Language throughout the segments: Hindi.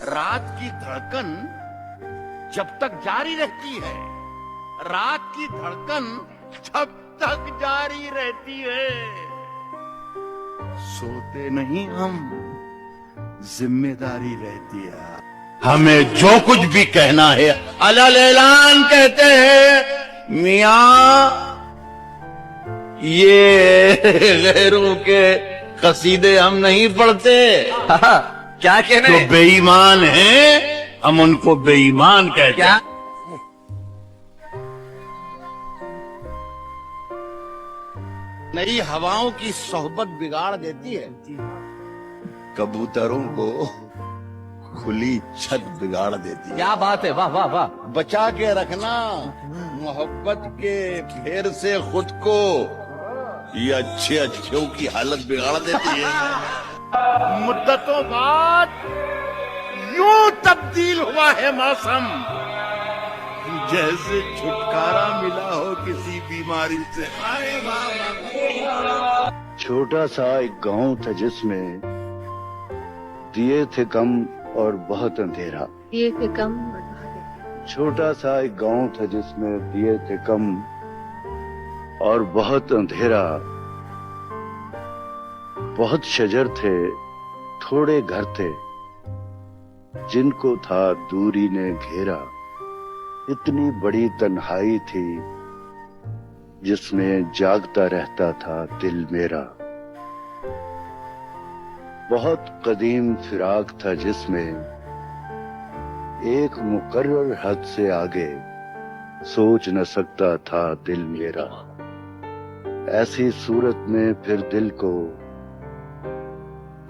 रात की धड़कन जब तक जारी रहती है, रात की धड़कन जब तक जारी रहती है, सोते नहीं हम, जिम्मेदारी रहती है। हमें जो कुछ भी कहना है अलल ऐलान कहते हैं मियां, ये गैरों के कसीदे हम नहीं पढ़ते। क्या कहने जो बेईमान हैं हम उनको बेईमान कहते हैं। नई हवाओं की सोहबत बिगाड़ देती है, कबूतरों को खुली छत बिगाड़ देती है। क्या बात है, वाह वाह वाह। बचा के रखना मोहब्बत के फेर से खुद को, ये अच्छे अच्छों की हालत बिगाड़ देती है। मुद्दतों बाद यूं तब्दील हुआ है मौसम, जैसे छुटकारा मिला हो किसी बीमारी से। छोटा सा एक गांव था जिसमें दिए थे कम और बहुत अंधेरा। दिए थे कम और बहुत छोटा सा एक गांव था जिसमें दिए थे कम और बहुत अंधेरा। बहुत शजर थे, थोड़े घर थे, जिनको था दूरी ने घेरा। इतनी बड़ी तन्हाई थी जिसमें जागता रहता था दिल मेरा। बहुत कदीम फिराक था जिसमें एक मुकर्रर हद से आगे सोच न सकता था दिल मेरा। ऐसी सूरत में फिर दिल को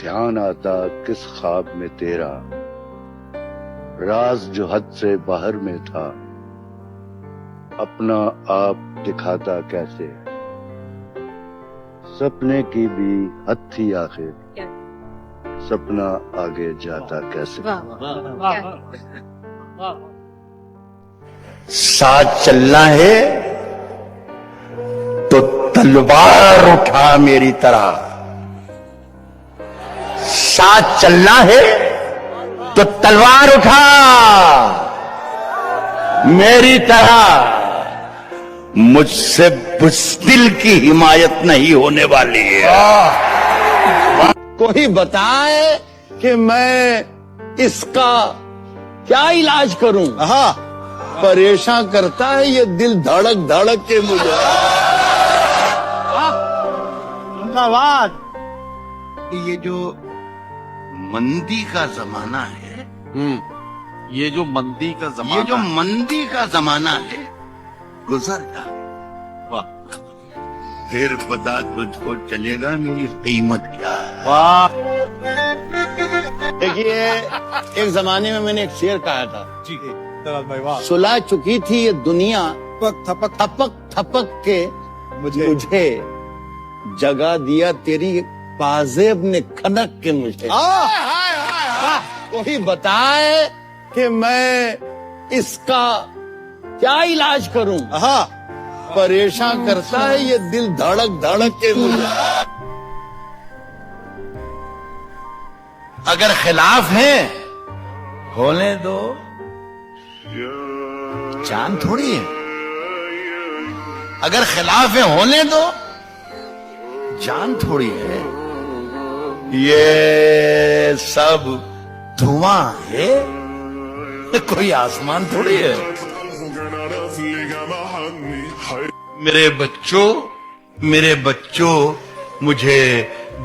ध्यान आता किस ख्वाब में तेरा, राज जो हद से बाहर में था अपना आप दिखाता कैसे। सपने की भी हद थी आखिर, सपना आगे जाता कैसे। साथ चलना है तो तलवार उठा मेरी तरह, साथ चलना है तो तलवार उठा मेरी तरह। मुझसे बुज़दिल की हिमायत नहीं होने वाली है। कोई बताए कि मैं इसका क्या इलाज करूं। परेशान करता है ये दिल धड़क धड़क के मुझे। धन्यवाद। ये जो मंदी का जमाना है, ये जो मंदी का जमाना, ये जो मंदी का जमाना है गुजर जाए, वाह फिर पता तुझको चलेगा मेरी कीमत क्या है। वाह। देखिए, एक जमाने में मैंने एक शेर कहा था, जी भाई वाह। सुला चुकी थी ये दुनिया थपक थपक थपक के मुझे जगा दिया तेरी पाजेब ने खनक के मुझे। कोई बताए कि मैं इसका क्या इलाज करूं। परेशान करता है ये दिल धड़क धड़क के मुझे। अगर खिलाफ है होने दो, जान थोड़ी है। अगर खिलाफ है होने दो, जान थोड़ी है। ये सब धुआं है, कोई आसमान थोड़ी है। मेरे बच्चों मुझे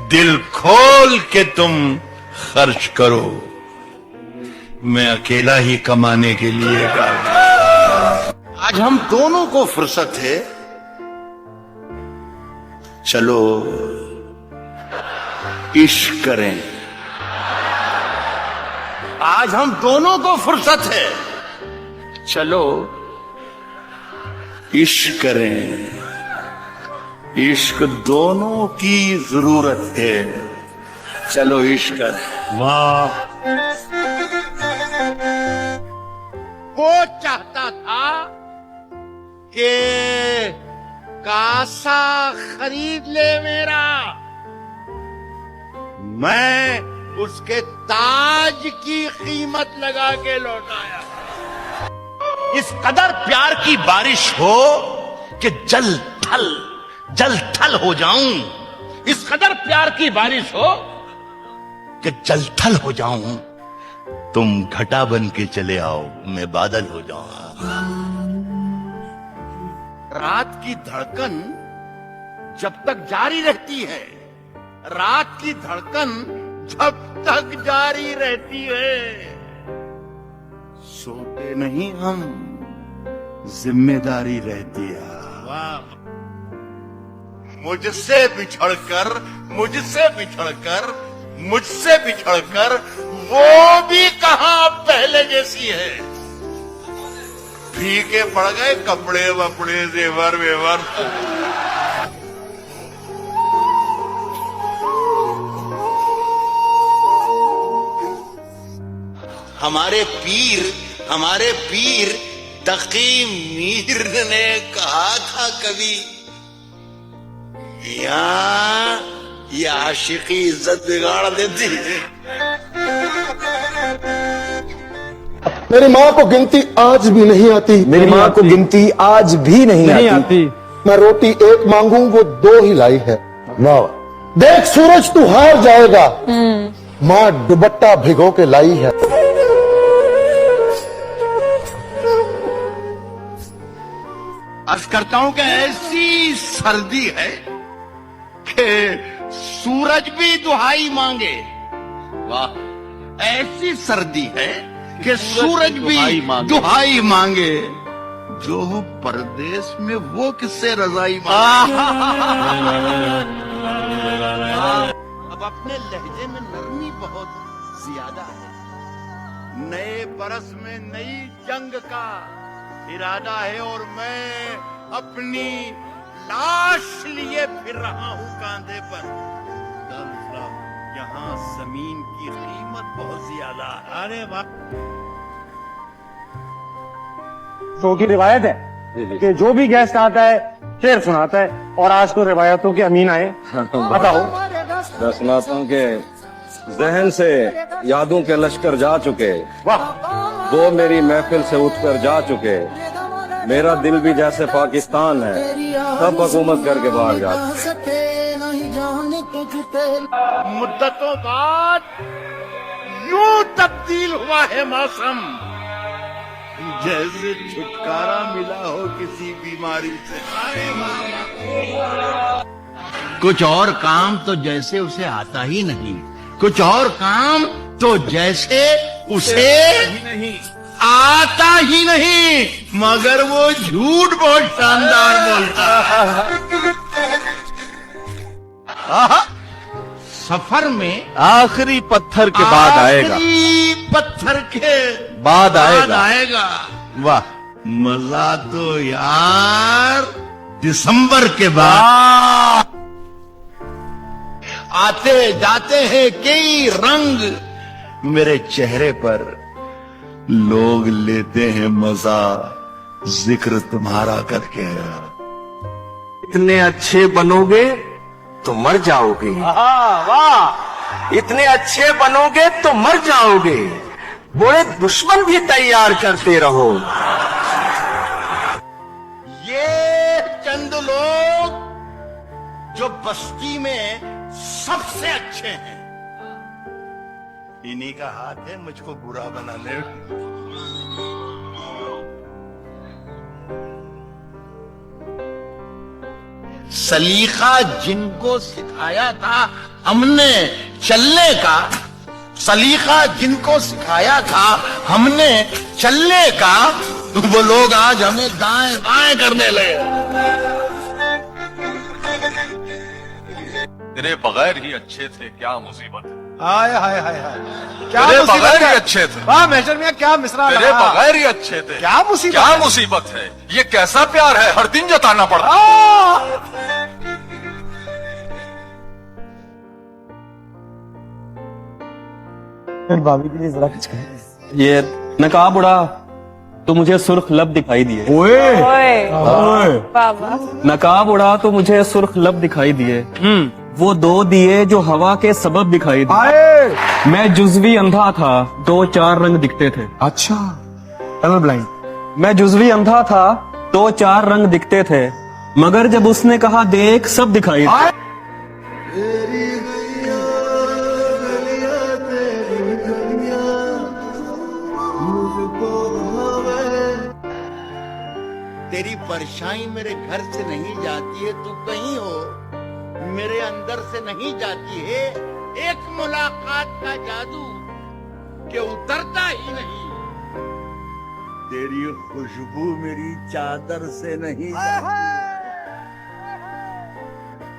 दिल खोल के तुम खर्च करो, मैं अकेला ही कमाने के लिए आज हम दोनों को फुर्सत है, चलो इश्क करें। आज हम दोनों को फुर्सत है, चलो इश्क करें। इश्क दोनों की जरूरत है, चलो इश्क करें। वाह। वो चाहता था कि कासा खरीद ले मेरा, मैं उसके ताज की कीमत लगा के लौटाया। इस कदर प्यार की बारिश हो कि जल थल हो जाऊं। इस कदर प्यार की बारिश हो कि जल थल हो जाऊं। तुम घटा बन के चले आओ, मैं बादल हो जाऊंगा। रात की धड़कन जब तक जारी रहती है, रात की धड़कन जब तक जारी रहती है, सोते नहीं हम, जिम्मेदारी रहती है। मुझसे बिछड़कर वो भी कहां पहले जैसी है। फीके पड़ गए कपड़े वपड़े जेवर वेवर। हमारे पीर तकी मीर ने कहा था कभी, ये आशिकी इज्जत बिगाड़ देती है। मेरी माँ को गिनती आज भी नहीं आती। मेरी माँ को गिनती आज भी नहीं आती। मैं रोटी एक मांगू वो 2 ही लाई है। वाह, देख सूरज तू हार जाएगा, माँ दुपट्टा भिगो के लाई है। अर्ज करता हूं कि ऐसी सर्दी है कि सूरज भी दुहाई मांगे। वाह, ऐसी सर्दी है कि सूरज भी दुहाई मांगे। जो हो परदेश में वो किससे रजाई मांगे। अब अपने लहजे में नरमी बहुत ज्यादा है। नए बरस में नई जंग का इरादा है और मैं अपनी लाश लिए फिर रहा हूं कांधे पर। यहाँ जमीन की कीमत बहुत ज्यादा है। अरे वाह, शो की रिवायत है कि जो भी गेस्ट आता है शेर सुनाता है, और आज तो रिवायतों के अमीन आए। बताओ। मैं सुनाता हूँ कि जहन से यादों के लश्कर जा चुके, वो मेरी महफिल से उठकर जा चुके। मेरा दिल भी जैसे पाकिस्तान है, सब हुकूमत करके बाहर जाते। मुद्दतों बाद यूं तब्दील हुआ है मौसम, जैसे छुटकारा मिला हो किसी बीमारी से। कुछ और काम तो जैसे उसे आता ही नहीं, कुछ और काम तो जैसे उसे नहीं आता ही नहीं, मगर वो झूठ बहुत शानदार बोलता है। सफर में आखिरी पत्थर के बाद आएगा, आखिरी पत्थर के बाद आएगा। वाह, मजा तो यार दिसंबर के बाद। आते जाते हैं कई रंग मेरे चेहरे पर, लोग लेते हैं मजा जिक्र तुम्हारा करके। इतने अच्छे बनोगे तो मर जाओगे। वाह, इतने अच्छे बनोगे तो मर जाओगे, बुरे दुश्मन भी तैयार करते रहो। ये चंद लोग जो बस्ती में सबसे अच्छे हैं, इन्हीं का हाथ है मुझको बुरा बनाने में। सलीका जिनको सिखाया था हमने चलने का, सलीका जिनको सिखाया था हमने चलने का, वो लोग आज हमें दाएं बाएं करने लगे। तेरे बगैर ही अच्छे थे, क्या मुसीबत है। हाय हाय हाय हाय, क्या तेरे मुसीबत बगैर है। ही अच्छे थे। वाह मेजर मियां, क्या मिसरा तेरे लगा। बगैर ही अच्छे थे। क्या मुसीबत क्या है? मुसीबत है। ये कैसा प्यार है, हर दिन जताना पड़ता। भाभी के लिए जरा कुछ ये नकाब उड़ा तो मुझे सुर्ख लब दिखाई दिए। बाबा नकाब उड़ा तो मुझे सुर्ख लब दिखाई दिए। वो 2 दिए जो हवा के सबब दिखाई दे। मैं जुज़वी अंधा था, 2-4 रंग दिखते थे। अच्छा, कलर ब्लाइंड। मैं जुज़वी अंधा था, 2-4 रंग दिखते थे, मगर जब उसने कहा देख सब दिखाई दे। तेरी परछाई मेरे घर से नहीं जाती है, तू कहीं हो मेरे अंदर से नहीं जाती है। एक मुलाकात का जादू कि उतरता ही नहीं, तेरी खुशबू मेरी चादर से नहीं जाती।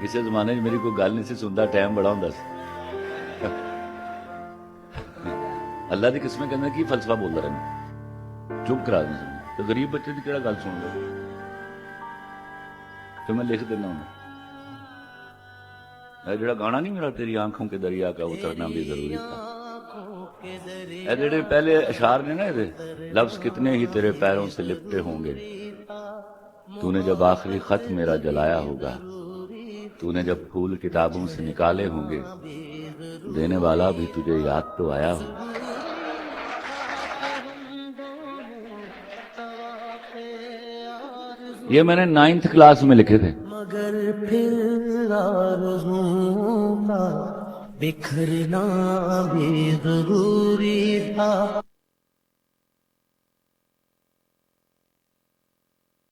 ਕਿਸੇ ਜ਼ਮਾਨੇ 'ਚ ਮੇਰੀ ਕੋਈ ਗੱਲ ਨਹੀਂ ਸੀ ਸੁਣਦਾ, ਟਾਈਮ ਬੜਾ ਹੁੰਦਾ ਸੀ। ਅੱਲਾ ਦੀ ਕਿਸਮੇ ਕਹਿੰਦਾ ਕੀ ਫਲਸਫਾ ਬੋਲਦਾ ਰਹਿੰਦਾ, ਚੁੱਪ ਕਰਾ ਦਿੰਦਾ। ਤੇ ਗਰੀਬ ਬੱਚੇ ਦੀ ਕਿਹੜਾ ਗੱਲ ਸੁਣਦਾ, ਫਿਰ ਮੈਂ ਲਿਖ ਦਿੰਦਾ ਹੁੰਦਾ। ਇਹ ਜਿਹੜਾ ਗਾਣਾ ਨਹੀਂ ਮੇਰਾ ਤੇਰੀ ਆਂਖੋਂ ਕੇ ਦਰਿਆ ਕਾ ਉਤਰਨਾ ਵੀ ਜ਼ਰੂਰੀ ਥਾ, ਇਹ ਜਿਹੜੇ ਪਹਿਲੇ ਅਸ਼ਾਰ ਨੇ ਨਾ ਇਹਦੇ लफ्ज कितने ही तेरे पैरों से लिपटे होंगे, तूने जब आखिरी खत मेरा जलाया होगा, तूने जब फूल किताबों से निकाले होंगे, देने वाला भी तुझे याद तो आया होगा। ये मैंने 9th क्लास में लिखे थे। मगर फिर आरज़ूं का बिखरना भी जरूरी था।